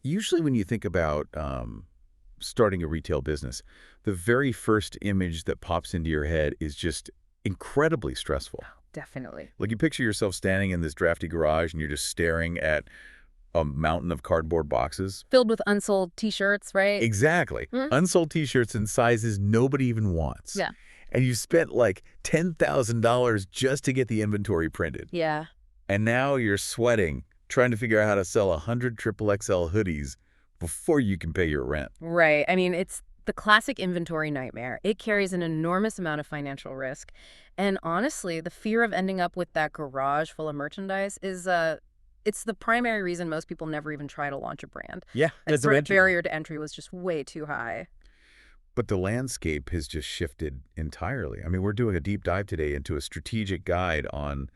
Usually when you think about starting a retail business, the very first image that pops into your head is just incredibly stressful. Definitely. Like you picture yourself standing in this drafty garage and you're just staring at a mountain of cardboard boxes. Filled with unsold T-shirts, right? Exactly. Mhm. Unsold T-shirts in sizes nobody even wants. Yeah. And you spent like $10,000 just to get the inventory printed. Yeah. And now you're sweating, trying to figure out how to sell 100 triple XL hoodies before you can pay your rent. Right. I mean, it's the classic inventory nightmare. It carries an enormous amount of financial risk. And honestly, the fear of ending up with that garage full of merchandise is it's the primary reason most people never even try to launch a brand. Yeah, That barrier to entry was just way too high. But the landscape has just shifted entirely. I mean, we're doing a deep dive today into a strategic guide on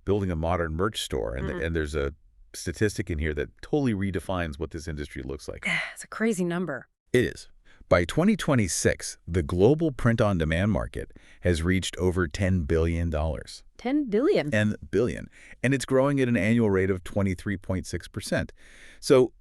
building a modern merch store. And there's a statistic in here that totally redefines what this industry looks like. It's a crazy number. It is. By 2026, the global print-on-demand market has reached over $10 billion. 10 billion. And billion. And it's growing at an annual rate of 23.6%. So,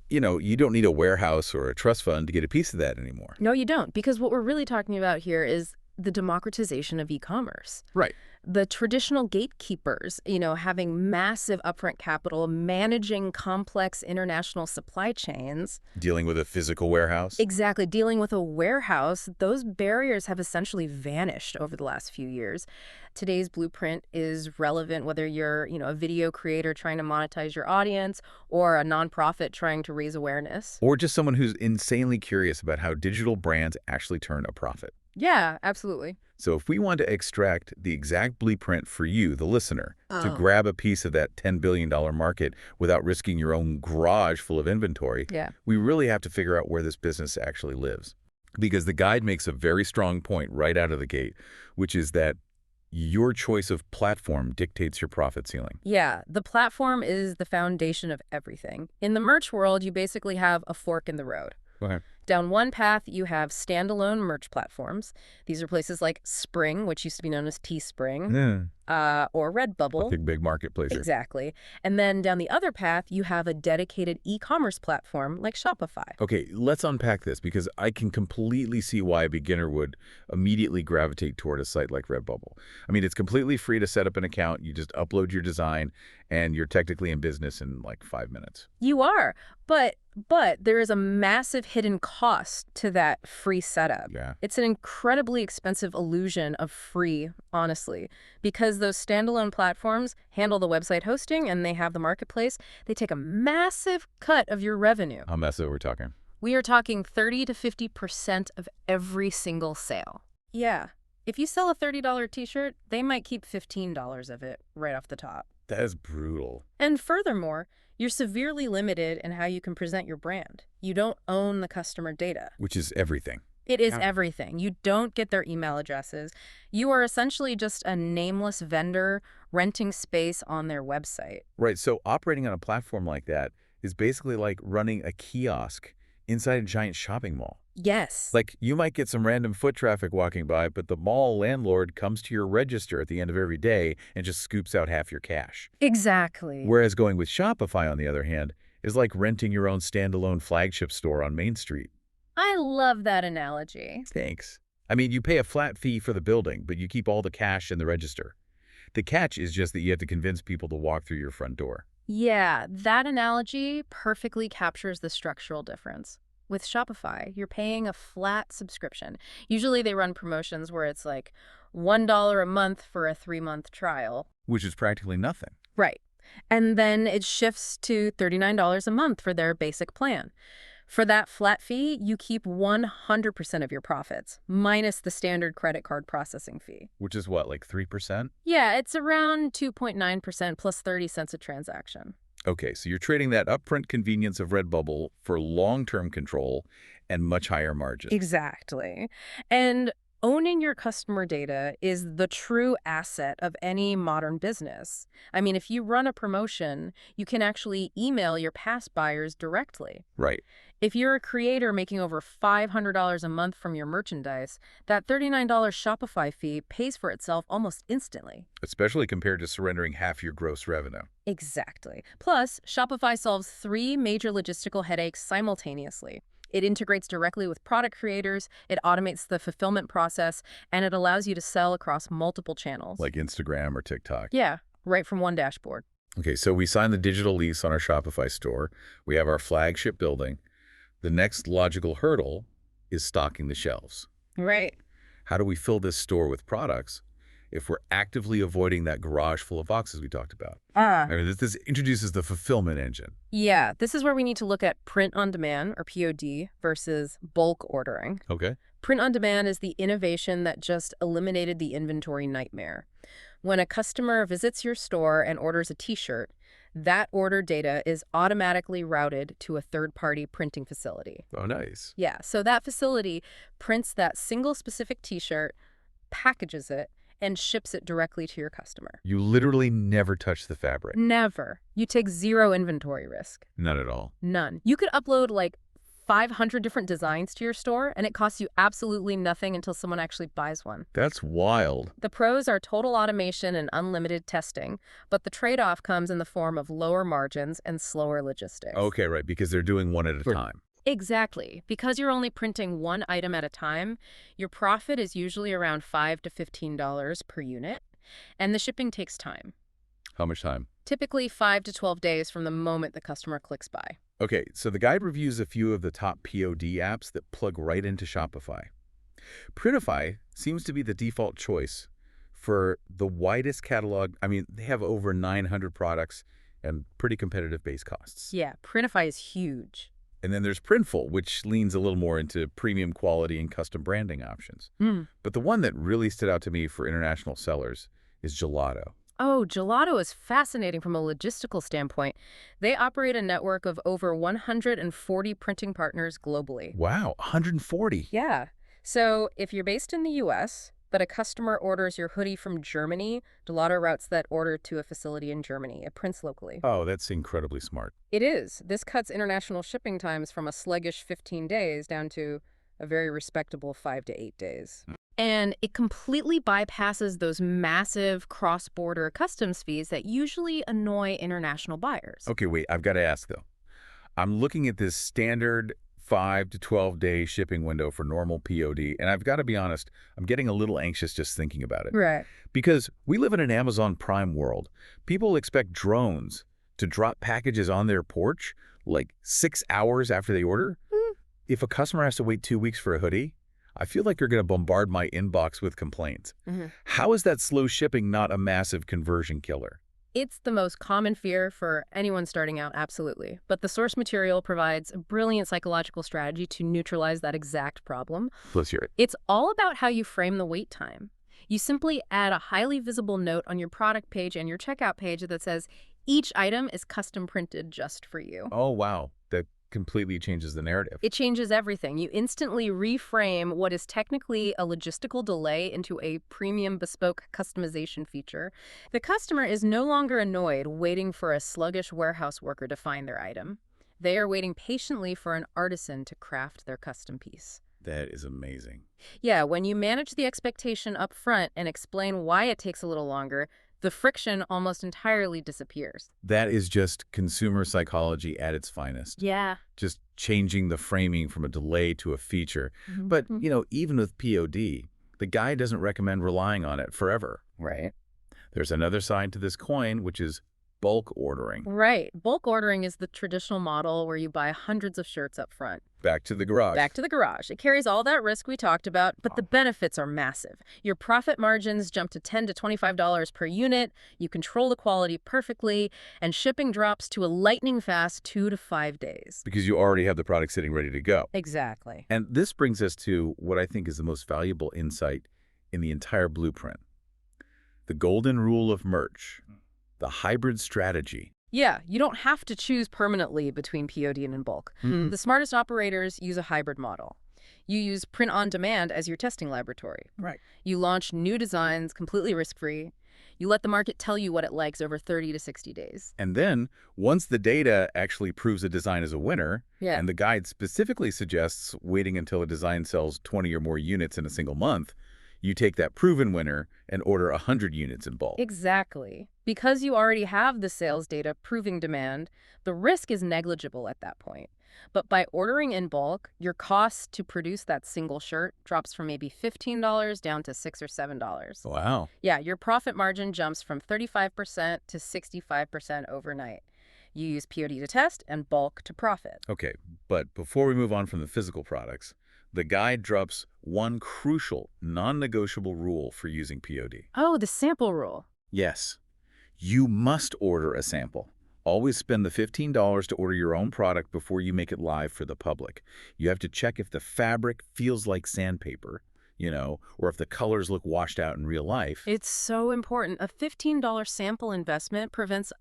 you don't need a warehouse or a trust fund to get a piece of that anymore. No, you don't, because what we're really talking about here is the democratization of e-commerce. Right. The traditional gatekeepers, having massive upfront capital, managing complex international supply chains. Dealing with a physical warehouse. Exactly. Dealing with a warehouse, those barriers have essentially vanished over the last few years. Today's blueprint is relevant whether you're, a video creator trying to monetize your audience or a nonprofit trying to raise awareness. Or just someone who's insanely curious about how digital brands actually turn a profit. Yeah, absolutely. So if we want to extract the exact blueprint for you, the listener, to grab a piece of that $10 billion market without risking your own garage full of inventory, we really have to figure out where this business actually lives. Because the guide makes a very strong point right out of the gate, which is that your choice of platform dictates your profit ceiling. Yeah, the platform is the foundation of everything. In the merch world, you basically have a fork in the road. Okay. Down one path, you have standalone merch platforms. These are places like Spring, which used to be known as Teespring, or Redbubble. A big marketplace. Exactly. And then down the other path, you have a dedicated e-commerce platform like Shopify. Okay, let's unpack this because I can completely see why a beginner would immediately gravitate toward a site like Redbubble. I mean, it's completely free to set up an account. You just upload your design, and you're technically in business in like 5 minutes. You are, but there is a massive hidden cost to that free setup. Yeah. It's an incredibly expensive illusion of free, honestly, because those standalone platforms handle the website hosting and they have the marketplace. They take a massive cut of your revenue. How massive are we talking? We are talking 30 to 50% of every single sale. Yeah. If you sell a $30 t-shirt, they might keep $15 of it right off the top. That is brutal. And furthermore, you're severely limited in how you can present your brand. You don't own the customer data. Which is everything. It is everything. You don't get their email addresses. You are essentially just a nameless vendor renting space on their website. Right. So operating on a platform like that is basically like running a kiosk inside a giant shopping mall. Yes. Like you might get some random foot traffic walking by, but the mall landlord comes to your register at the end of every day and just scoops out half your cash. Exactly. Whereas going with Shopify, on the other hand, is like renting your own standalone flagship store on Main Street. I love that analogy. Thanks. I mean, you pay a flat fee for the building, but you keep all the cash in the register. The catch is just that you have to convince people to walk through your front door. Yeah, that analogy perfectly captures the structural difference. With Shopify, you're paying a flat subscription. Usually they run promotions where it's like $1 a month for a 3-month trial. Which is practically nothing. Right. And then it shifts to $39 a month for their basic plan. For that flat fee, you keep 100% of your profits, minus the standard credit card processing fee. Which is what, like 3%? Yeah, it's around 2.9% plus 30 cents a transaction. Okay, so you're trading that upfront convenience of Redbubble for long-term control and much higher margins. Exactly. And Owning your customer data is the true asset of any modern business. I mean, if you run a promotion, you can actually email your past buyers directly. Right. If you're a creator making over $500 a month from your merchandise, that $39 Shopify fee pays for itself almost instantly. Especially compared to surrendering half your gross revenue. Exactly. Plus, Shopify solves 3 major logistical headaches simultaneously. It integrates directly with product creators, it automates the fulfillment process, and it allows you to sell across multiple channels. Like Instagram or TikTok. Yeah, right from one dashboard. Okay, so we signed the digital lease on our Shopify store. We have our flagship building. The next logical hurdle is stocking the shelves. Right. How do we fill this store with products if we're actively avoiding that garage full of boxes we talked about? I mean, this introduces the fulfillment engine. Yeah, this is where we need to look at print on demand, or POD, versus bulk ordering. Okay. Print on demand is the innovation that just eliminated the inventory nightmare. When a customer visits your store and orders a t-shirt, that order data is automatically routed to a third-party printing facility. Oh, nice. Yeah, so that facility prints that single specific t-shirt, packages it, and ships it directly to your customer. You literally never touch the fabric. Never. You take zero inventory risk. None at all. None. You could upload like 500 different designs to your store, and it costs you absolutely nothing until someone actually buys one. That's wild. The pros are total automation and unlimited testing, but the trade-off comes in the form of lower margins and slower logistics. Okay, right, because they're doing one at a time. Exactly. Because you're only printing one item at a time, your profit is usually around $5 to $15 per unit, and the shipping takes time. How much time? Typically 5 to 12 days from the moment the customer clicks buy. Okay, so the guide reviews a few of the top POD apps that plug right into Shopify. Printify seems to be the default choice for the widest catalog. I mean, they have over 900 products and pretty competitive base costs. Yeah, Printify is huge. And then there's Printful, which leans a little more into premium quality and custom branding options. But the one that really stood out to me for international sellers is Gelato. Oh, Gelato is fascinating from a logistical standpoint. They operate a network of over 140 printing partners globally. Wow, 140. Yeah. So if you're based in the U.S., but a customer orders your hoodie from Germany, Gelato routes that order to a facility in Germany. It prints locally. Oh, that's incredibly smart. It is. This cuts international shipping times from a sluggish 15 days down to a very respectable 5 to 8 days. And it completely bypasses those massive cross-border customs fees that usually annoy international buyers. Okay, wait, I've got to ask, though. I'm looking at this standard 5 to 12 day shipping window for normal POD, and I've got to be honest, I'm getting a little anxious just thinking about it. Right. Because we live in an Amazon Prime world. People expect drones to drop packages on their porch like 6 hours after they order. If a customer has to wait 2 weeks for a hoodie, I feel like you're going to bombard my inbox with complaints. How is that slow shipping not a massive conversion killer? It's the most common fear for anyone starting out, absolutely. But the source material provides a brilliant psychological strategy to neutralize that exact problem. Let's hear it. It's all about how you frame the wait time. You simply add a highly visible note on your product page and your checkout page that says, each item is custom printed just for you. Oh, wow. That completely changes the narrative. It changes everything. You instantly reframe what is technically a logistical delay into a premium bespoke customization feature. The customer is no longer annoyed waiting for a sluggish warehouse worker to find their item. They are waiting patiently for an artisan to craft their custom piece. That is amazing. Yeah, when you manage the expectation up front and explain why it takes a little longer, the friction almost entirely disappears. That is just consumer psychology at its finest. Yeah. Just changing the framing from a delay to a feature. But, you know, even with POD, the guide doesn't recommend relying on it forever. Right. There's another side to this coin, which is bulk ordering. Right. Bulk ordering is the traditional model where you buy hundreds of shirts up front. Back to the garage. Back to the garage. It carries all that risk we talked about, but the benefits are massive. Your profit margins jump to $10 to $25 per unit, you control the quality perfectly, and shipping drops to a lightning fast 2 to 5 days. Because you already have the product sitting ready to go. Exactly. And this brings us to what I think is the most valuable insight in the entire blueprint. The golden rule of merch. The hybrid strategy. Yeah, you don't have to choose permanently between POD and in bulk. The smartest operators use a hybrid model. You use print on demand as your testing laboratory. Right. You launch new designs completely risk-free. You let the market tell you what it likes over 30 to 60 days. And then, once the data actually proves a design is a winner, Yeah. and the guide specifically suggests waiting until a design sells 20 or more units in a single month, you take that proven winner and order 100 units in bulk. Exactly. Because you already have the sales data proving demand, the risk is negligible at that point. But by ordering in bulk, your cost to produce that single shirt drops from maybe $15 down to $6 or $7. Wow. Yeah, your profit margin jumps from 35% to 65% overnight. You use POD to test and bulk to profit. Okay, but before we move on from the physical products, the guide drops one crucial, non-negotiable rule for using POD. Oh, the sample rule. Yes, you must order a sample. Always spend the $15 to order your own product before you make it live for the public. You have to check if the fabric feels like sandpaper, or if the colors look washed out in real life. It's so important. A $15 sample investment prevents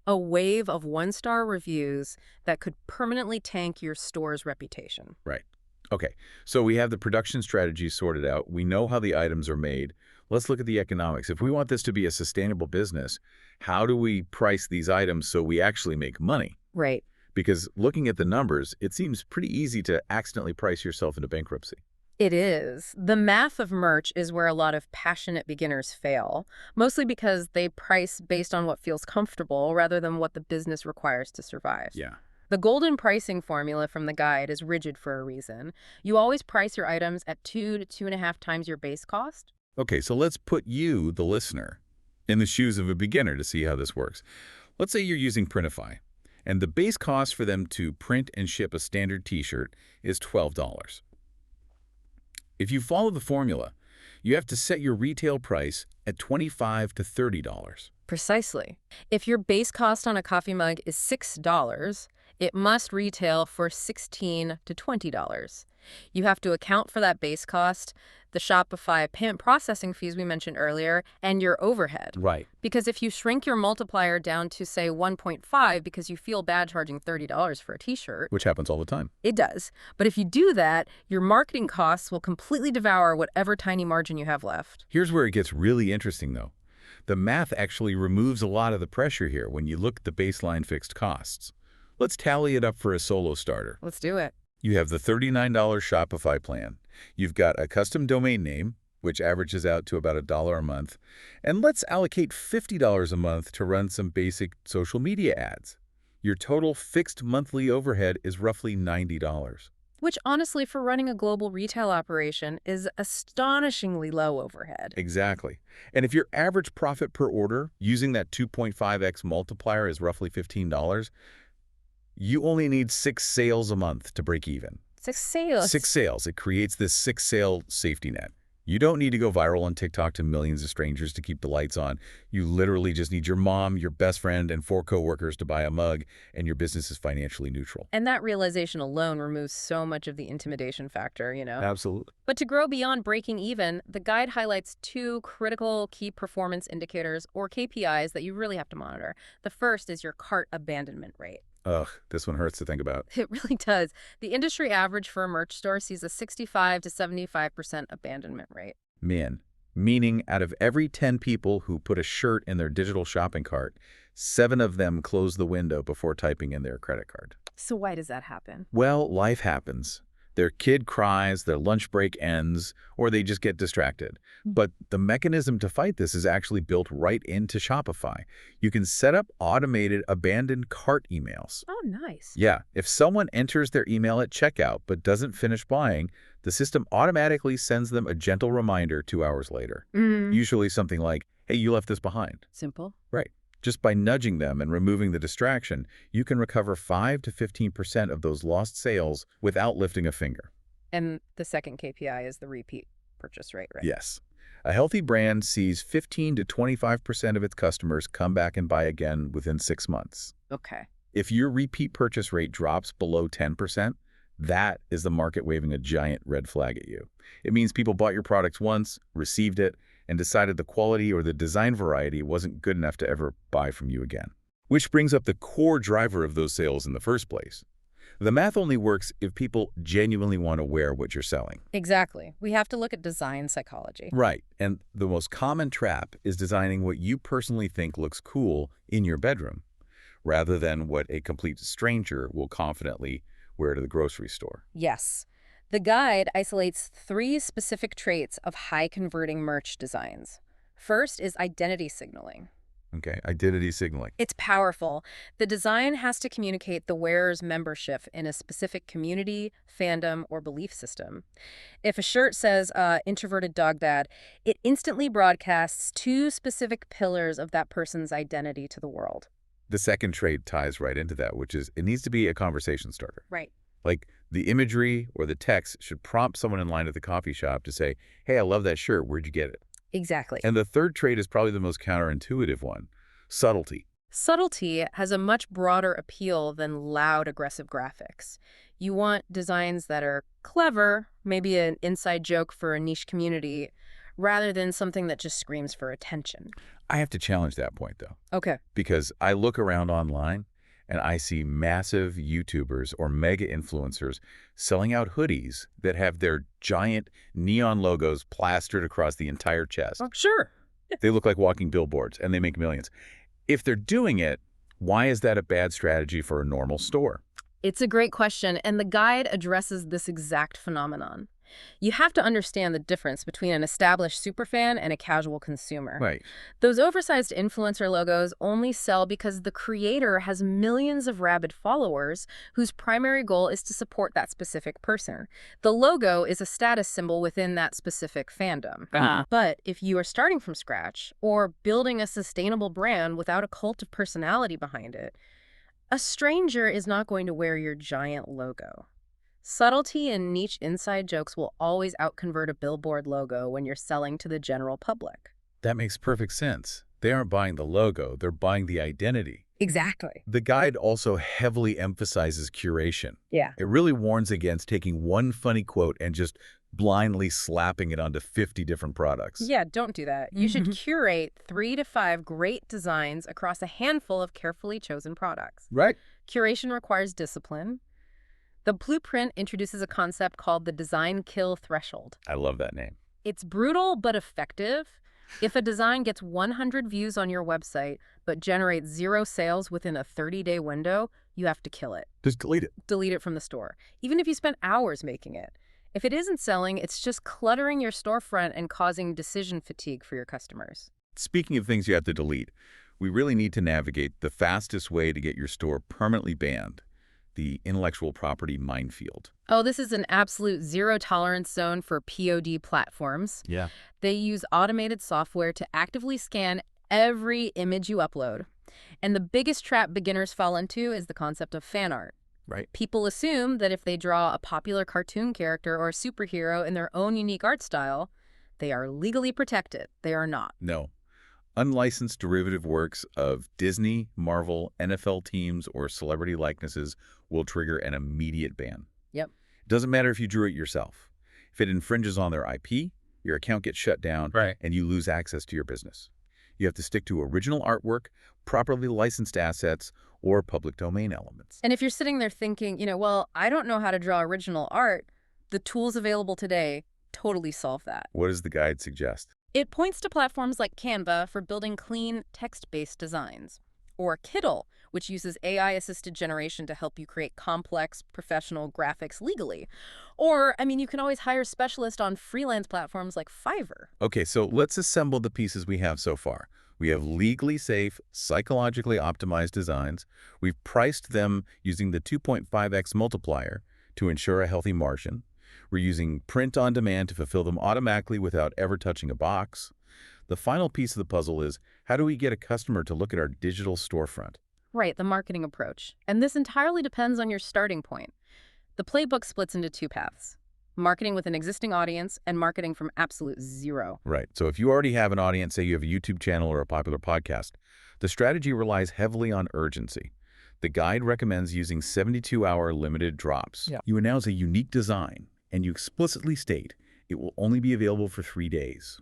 a wave of one-star reviews that could permanently tank your store's reputation. Right. Okay, so we have the production strategy sorted out. We know how the items are made. Let's look at the economics. If we want this to be a sustainable business, how do we price these items so we actually make money? Right. Because looking at the numbers, it seems pretty easy to accidentally price yourself into bankruptcy. It is. The math of merch is where a lot of passionate beginners fail, mostly because they price based on what feels comfortable rather than what the business requires to survive. Yeah. The golden pricing formula from the guide is rigid for a reason. You always price your items at 2 to 2.5 times your base cost. Okay, so let's put you, the listener, in the shoes of a beginner to see how this works. Let's say you're using Printify, and the base cost for them to print and ship a standard t-shirt is $12. If you follow the formula, you have to set your retail price at $25 to $30. Precisely. If your base cost on a coffee mug is $6, it must retail for $16 to $20. You have to account for that base cost, the Shopify payment processing fees we mentioned earlier, and your overhead. Right. Because if you shrink your multiplier down to, say, 1.5 because you feel bad charging $30 for a t-shirt. Which happens all the time. It does. But if you do that, your marketing costs will completely devour whatever tiny margin you have left. Here's where it gets really interesting, though. The math actually removes a lot of the pressure here when you look at the baseline fixed costs. Let's tally it up for a solo starter. Let's do it. You have the $39 Shopify plan. You've got a custom domain name, which averages out to about $1 a month. And let's allocate $50 a month to run some basic social media ads. Your total fixed monthly overhead is roughly $90. Which, honestly, for running a global retail operation is astonishingly low overhead. Exactly. And if your average profit per order using that 2.5x multiplier is roughly $15, you only need 6 sales a month to break even. 6 sales? 6 sales. It creates this 6-sale safety net. You don't need to go viral on TikTok to millions of strangers to keep the lights on. You literally just need your mom, your best friend, and 4 coworkers to buy a mug, and your business is financially neutral. And that realization alone removes so much of the intimidation factor, Absolutely. But to grow beyond breaking even, the guide highlights 2 critical key performance indicators, or KPIs, that you really have to monitor. The first is your cart abandonment rate. Ugh, this one hurts to think about. It really does. The industry average for a merch store sees a 65 to 75% abandonment rate. Meaning out of every 10 people who put a shirt in their digital shopping cart, 7 of them close the window before typing in their credit card. So why does that happen? Well, life happens. Their kid cries, their lunch break ends, or they just get distracted. But the mechanism to fight this is actually built right into Shopify. You can set up automated abandoned cart emails. Oh, nice. Yeah, if someone enters their email at checkout but doesn't finish buying, the system automatically sends them a gentle reminder 2 hours later. Usually something like, hey, you left this behind. Simple. Right. Just by nudging them and removing the distraction, you can recover 5 to 15% of those lost sales without lifting a finger. And the second KPI is the repeat purchase rate, right? Yes. A healthy brand sees 15 to 25% of its customers come back and buy again within 6 months. Okay. If your repeat purchase rate drops below 10%, that is the market waving a giant red flag at you. It means people bought your products once, received it, and decided the quality or the design variety wasn't good enough to ever buy from you again. Which brings up the core driver of those sales in the first place. The math only works if people genuinely want to wear what you're selling. Exactly. We have to look at design psychology. Right. And the most common trap is designing what you personally think looks cool in your bedroom, rather than what a complete stranger will confidently wear to the grocery store. Yes. The guide isolates 3 specific traits of high-converting merch designs. First is identity signaling. Okay, identity signaling. It's powerful. The design has to communicate the wearer's membership in a specific community, fandom, or belief system. If a shirt says, introverted dog dad, it instantly broadcasts 2 specific pillars of that person's identity to the world. The second trait ties right into that, which is it needs to be a conversation starter. Right. Like the imagery or the text should prompt someone in line at the coffee shop to say, hey, I love that shirt. Where'd you get it? Exactly. And the third trait is probably the most counterintuitive one, subtlety. Subtlety has a much broader appeal than loud, aggressive graphics. You want designs that are clever, maybe an inside joke for a niche community, rather than something that just screams for attention. I have to challenge that point, though. Okay. Because I look around online and I see massive YouTubers or mega influencers selling out hoodies that have their giant neon logos plastered across the entire chest. Oh, sure. They look like walking billboards, and they make millions. If they're doing it, why is that a bad strategy for a normal store? It's a great question, and the guide addresses this exact phenomenon. You have to understand the difference between an established superfan and a casual consumer. Right. Those oversized influencer logos only sell because the creator has millions of rabid followers whose primary goal is to support that specific person. The logo is a status symbol within that specific fandom. But if you are starting from scratch or building a sustainable brand without a cult of personality behind it, a stranger is not going to wear your giant logo. Subtlety and niche inside jokes will always outconvert a billboard logo when you're selling to the general public. That makes perfect sense. They aren't buying the logo, they're buying the identity. Exactly. The guide also heavily emphasizes curation. Yeah. It really warns against taking one funny quote and just blindly slapping it onto 50 different products. Yeah, don't do that. You should curate 3 to 5 great designs across a handful of carefully chosen products. Right. Curation requires discipline. The blueprint introduces a concept called the design kill threshold. I love that name. It's brutal but effective. If a design gets 100 views on your website but generates 0 sales within a 30-day window, you have to kill it. Just delete it. Delete it from the store, even if you spent hours making it. If it isn't selling, it's just cluttering your storefront and causing decision fatigue for your customers. Speaking of things you have to delete, we really need to navigate the fastest way to get your store permanently banned. The intellectual property minefield. Oh, this is an absolute zero-tolerance zone for POD platforms. Yeah. They use automated software to actively scan every image you upload. And the biggest trap beginners fall into is the concept of fan art. Right. People assume that if they draw a popular cartoon character or a superhero in their own unique art style, they are legally protected. They are not. No. Unlicensed derivative works of Disney, Marvel, NFL teams, or celebrity likenesses will trigger an immediate ban. Yep. It doesn't matter if you drew it yourself. If it infringes on their IP, your account gets shut down, and you lose access to your business. You have to stick to original artwork, properly licensed assets, or public domain elements. And if you're sitting there thinking, well, I don't know how to draw original art, the tools available today totally solve that. What does the guide suggest? It points to platforms like Canva for building clean, text-based designs, or Kittl, which uses AI-assisted generation to help you create complex, professional graphics legally. Or, you can always hire specialists on freelance platforms like Fiverr. Okay, so let's assemble the pieces we have so far. We have legally safe, psychologically optimized designs. We've priced them using the 2.5x multiplier to ensure a healthy margin. We're using print on demand to fulfill them automatically without ever touching a box. The final piece of the puzzle is, how do we get a customer to look at our digital storefront? Right, the marketing approach. And this entirely depends on your starting point. The playbook splits into 2 paths: marketing with an existing audience and marketing from absolute zero. Right. So if you already have an audience, say you have a YouTube channel or a popular podcast, the strategy relies heavily on urgency. The guide recommends using 72-hour limited drops. Yeah. You announce a unique design, and you explicitly state it will only be available for 3 days.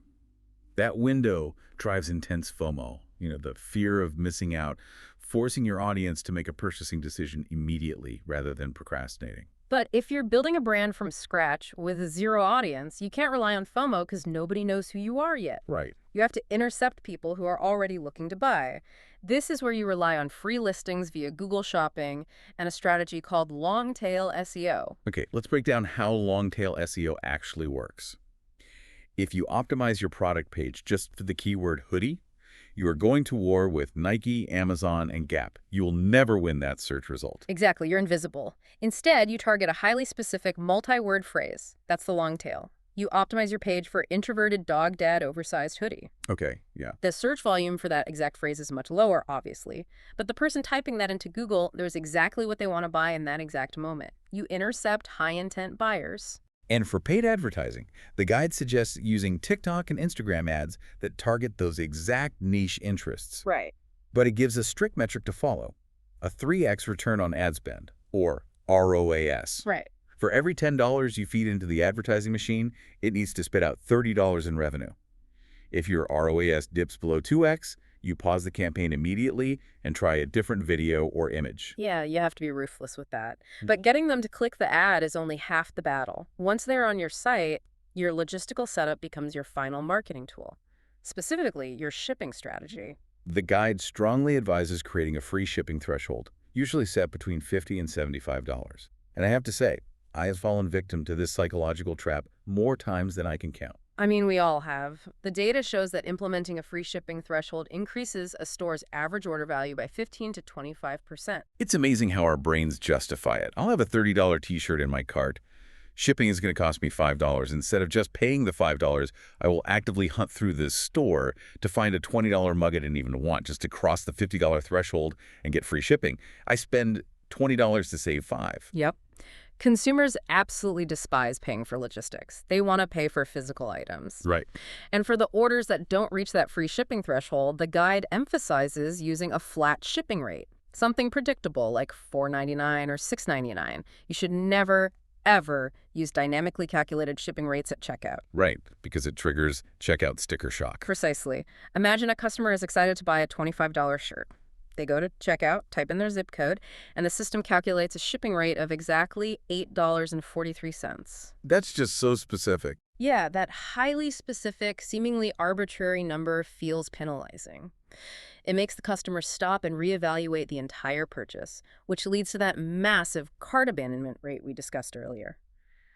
That window drives intense FOMO, the fear of missing out. forcing your audience to make a purchasing decision immediately rather than procrastinating. But if you're building a brand from scratch with a zero audience, you can't rely on FOMO because nobody knows who you are yet. Right. You have to intercept people who are already looking to buy. This is where you rely on free listings via Google Shopping and a strategy called long-tail SEO. Okay, let's break down how long-tail SEO actually works. If you optimize your product page just for the keyword hoodie, you are going to war with Nike, Amazon, and Gap. You will never win that search result. Exactly, you're invisible. Instead, you target a highly specific multi-word phrase. That's the long tail. You optimize your page for introverted dog dad oversized hoodie. Okay, yeah. The search volume for that exact phrase is much lower, obviously. But the person typing that into Google knows exactly what they want to buy in that exact moment. You intercept high-intent buyers. And for paid advertising, the guide suggests using TikTok and Instagram ads that target those exact niche interests. Right. But it gives a strict metric to follow, a 3x return on ad spend, or ROAS. Right. For every $10 you feed into the advertising machine, it needs to spit out $30 in revenue. If your ROAS dips below 2x, you pause the campaign immediately and try a different video or image. Yeah, you have to be ruthless with that. But getting them to click the ad is only half the battle. Once they're on your site, your logistical setup becomes your final marketing tool, specifically your shipping strategy. The guide strongly advises creating a free shipping threshold, usually set between $50 and $75. And I have to say, I have fallen victim to this psychological trap more times than I can count. I mean, we all have. The data shows that implementing a free shipping threshold increases a store's average order value by 15 to 25%. It's amazing how our brains justify it. I'll have a $30 t-shirt in my cart. Shipping is going to cost me $5. Instead of just paying the $5, I will actively hunt through this store to find a $20 mug I didn't even want, just to cross the $50 threshold and get free shipping. I spend $20 to save $5. Yep. Consumers absolutely despise paying for logistics. They want to pay for physical items. Right. And for the orders that don't reach that free shipping threshold, the guide emphasizes using a flat shipping rate, something predictable like $4.99 or $6.99. You should never, ever use dynamically calculated shipping rates at checkout. Right, because it triggers checkout sticker shock. Precisely. Imagine a customer is excited to buy a $25 shirt. They go to checkout, type in their zip code, and the system calculates a shipping rate of exactly $8.43. That's just so specific. Yeah, that highly specific, seemingly arbitrary number feels penalizing. It makes the customer stop and reevaluate the entire purchase, which leads to that massive cart abandonment rate we discussed earlier.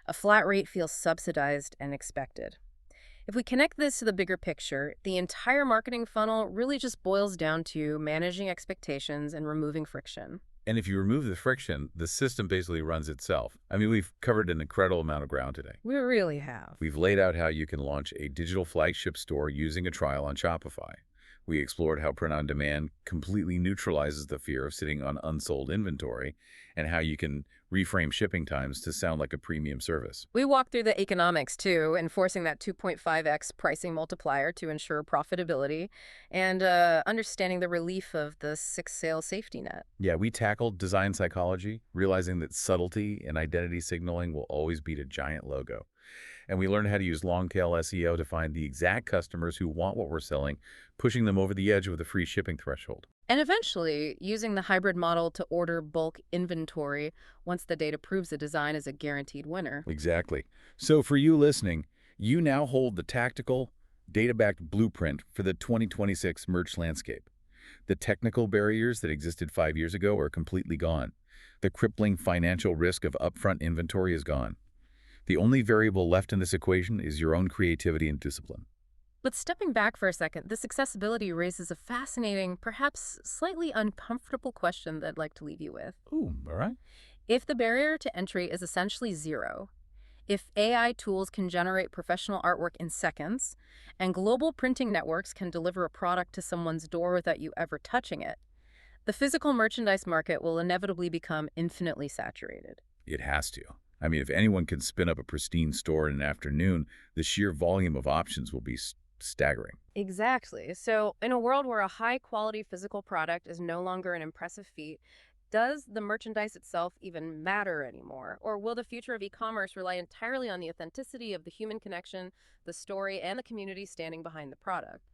A flat rate feels subsidized and expected. If we connect this to the bigger picture, the entire marketing funnel really just boils down to managing expectations and removing friction. And if you remove the friction, the system basically runs itself. I mean, we've covered an incredible amount of ground today. We really have. We've laid out how you can launch a digital flagship store using a trial on Shopify. We explored how print on demand completely neutralizes the fear of sitting on unsold inventory and how you can reframe shipping times to sound like a premium service. We walked through the economics, too, enforcing that 2.5x pricing multiplier to ensure profitability and understanding the relief of the 6-sale safety net. Yeah, we tackled design psychology, realizing that subtlety and identity signaling will always beat a giant logo. And we learned how to use long-tail SEO to find the exact customers who want what we're selling, pushing them over the edge with a free shipping threshold. And eventually, using the hybrid model to order bulk inventory once the data proves the design is a guaranteed winner. Exactly. So for you listening, you now hold the tactical, data-backed blueprint for the 2026 merch landscape. The technical barriers that existed 5 years ago are completely gone. The crippling financial risk of upfront inventory is gone. The only variable left in this equation is your own creativity and discipline. But stepping back for a second, this accessibility raises a fascinating, perhaps slightly uncomfortable question that I'd like to leave you with. Ooh, all right. If the barrier to entry is essentially zero, if AI tools can generate professional artwork in seconds, and global printing networks can deliver a product to someone's door without you ever touching it, the physical merchandise market will inevitably become infinitely saturated. It has to. I mean, if anyone can spin up a pristine store in an afternoon, the sheer volume of options will be staggering. Exactly. So in a world where a high-quality physical product is no longer an impressive feat, does the merchandise itself even matter anymore? Or will the future of e-commerce rely entirely on the authenticity of the human connection, the story, and the community standing behind the product?